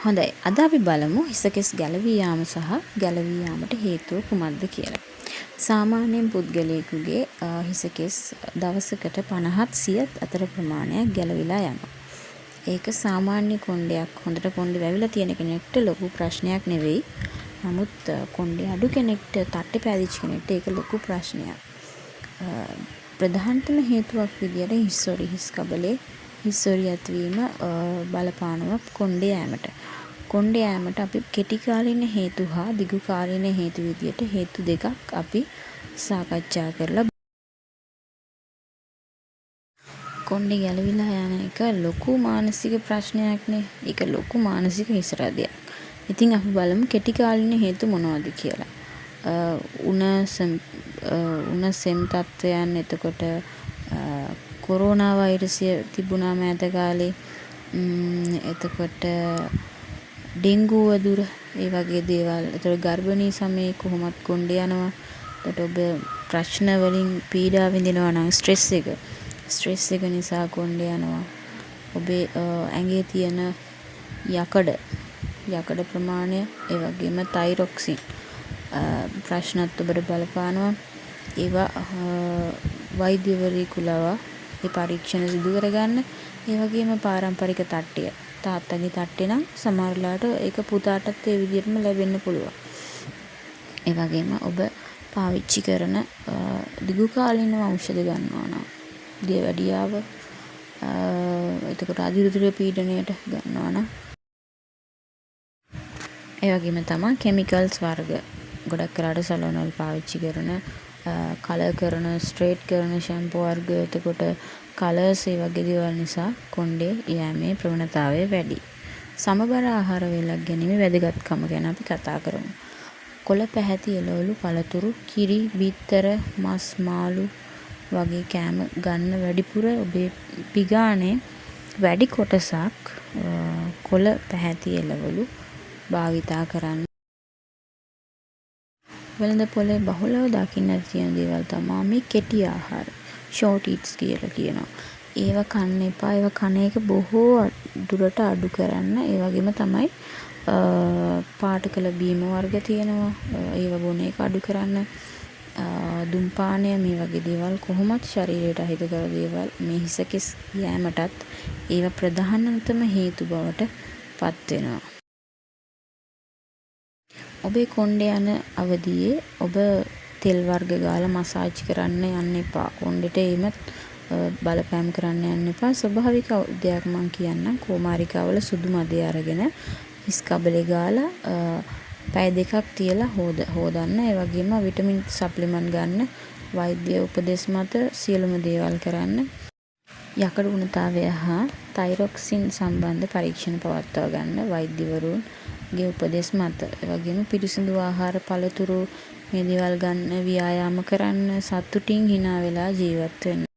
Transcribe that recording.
හොඳයි. අද අපි බලමු හිසකෙස් ගැලවී යාම සහ ගැලවී යාමට හේතුව කුමක්ද කියලා. සාමාන්‍යයෙන් පුද්ගලයෙකුගේ හිසකෙස් දවසකට 50ත් 100ත් අතර ප්‍රමාණයක් ගැලවිලා යනවා. ඒක සාමාන්‍ය කොණ්ඩයක් හොඳට කොණ්ඩේ වැවිලා තියෙන කෙනෙක්ට ලොකු ප්‍රශ්නයක් නෙවෙයි. නමුත් කොණ්ඩේ අඩු කෙනෙක්ට තට්ටේ පෑදිච්ච කෙනෙක්ට ඒක ලොකු ප්‍රශ්නයක්. ප්‍රධානතම හේතුවක් විදියට හිස් කබලේ හිස්සොරිය ඇතිවීම බලපානවා කොණ්ඩේ යෑමට. කොණ්ඩේ යෑමට අපි කෙටි කාලින හේතු හා දිගු කාලින හේතු විදියට හේතු දෙකක් අපි සාකච්ඡා කරලා කොණ්ඩේ ගැලවිලා යන එක ලොකු මානසික ප්‍රශ්නයක්නේ. ඒක ලොකු මානසික හිසරදයක්. ඉතින් අපි බලමු කෙටි කාලින හේතු මොනවද කියලා. උණ සෙම් තත්වයන් එතකොට කොරෝනා වෛරසය තිබුණා මෑත කාලේ. එතකොට ඩෙන්ගු වදුර ඒ වගේ දේවල්. එතකොට ගර්භණී සමයේ කොහොමත් කොණ්ඩේ යනවා. එතකොට ඔබ ප්‍රශ්න වලින් පීඩා විඳිනවා නම් ස්ට්‍රෙස් එක නිසා කොණ්ඩේ යනවා. ඔබේ ඇඟේ තියෙන යකඩ ප්‍රමාණය ඒ වගේම තයිරොක්සින් ප්‍රශ්නත් ඔබට බලපානවා. ඒවා වෛද්‍යවරයෙකු ලවා ඒ පරීක්ෂණ සිදු කරගන්න. ඒ වගේම පාරම්පරික තට්ටය තාත්තගේ තට්ටේ නම් සමහර වෙලාවට ඒක පුතාටත් ඒ විදිහටම ලැබෙන්න පුළුවන්. ඒ වගේම ඔබ පාවිච්චි කරන දිගු කාලිනව ඖෂධ ගන්නවා නම් දියවැඩියාව එතකොට අධිරුධිර පීඩනයට ගන්නවා නම් ඒ වගේම තමයි කෙමිකල්ස් වර්ග ගොඩක් කරාට සලෝන් වල පාවිච්චි කරන කලර් කරන ස්ට්‍රේට් කරන ෂැම්පූ වර්ග එතකොට කලර්ස් ඒ වගේ දේවල් නිසා කොණ්ඩේ යෑමේ ප්‍රවණතාවය වැඩි. සමබර ආහාර වේලක් ගැනීමේ වැදගත්කම ගැන අපි කතා කරමු. කොළ පැහැති එළවලු පළතුරු කිරි බිත්තර මස් මාළු වගේ කෑම ගන්න වැඩිපුර ඔබේ පිගානේ වැඩි කොටසක් කොළ පැහැති එළවලු භාවිතා කරන්න. වෙළඳ පොලේ බහුලව දකින්න තියෙන දේවල් තමයි මේ කෙටි ආහාර ෂෝට් ඊට්ස් කියලා කියනවා. ඒව කන්න එපා. ඒව කන එක බොහෝ දුරට අඩු කරන්න. ඒ වගේම තමයි පාට කළ බීම වර්ග තියෙනවා. ඒව බොන එක අඩු කරන්න. දුම්පානය මේ වගේ දේවල් කොහොමත් ශරීරයට අහිතකර දේවල් මේ හිසකෙස් යෑමටත් ඒව ප්‍රධානතම හේතු බවට පත් වෙනවා. ඔබේ කොණ්ඩේ යන අවදියේ ඔබ තෙල් වර්ග ගාලා මසාජ් කරන්න යන්න එපා. කොණ්ඩෙට එහෙම බලපෑම් කරන්න යන්න එපා. ස්වභාවික දෙයක් මම කියන්නම්. කුමාරිකාවල සුදු මදේ අරගෙන හිස් කබලේ ගාලා පැය දෙකක් තියලා හොදන්න. ඒ වගේම විටමින් සප්ලිමන්ට් ගන්න. වෛද්‍ය උපදෙස් මත සියලුම දේවල් කරන්න. යකඩ උණුතාවය හා තයිරොක්සින් සම්බන්ධ පරීක්ෂණ පවත්වා ගන්න වෛද්‍යවරුන්ගේ උපදෙස් මත. ඒ වගේම පිරිසිදු ආහාර පළතුරු මේ දේවල් ගන්න ව්‍යායාම කරන්න සතුටින් hina වෙලා ජීවත් වෙන්න.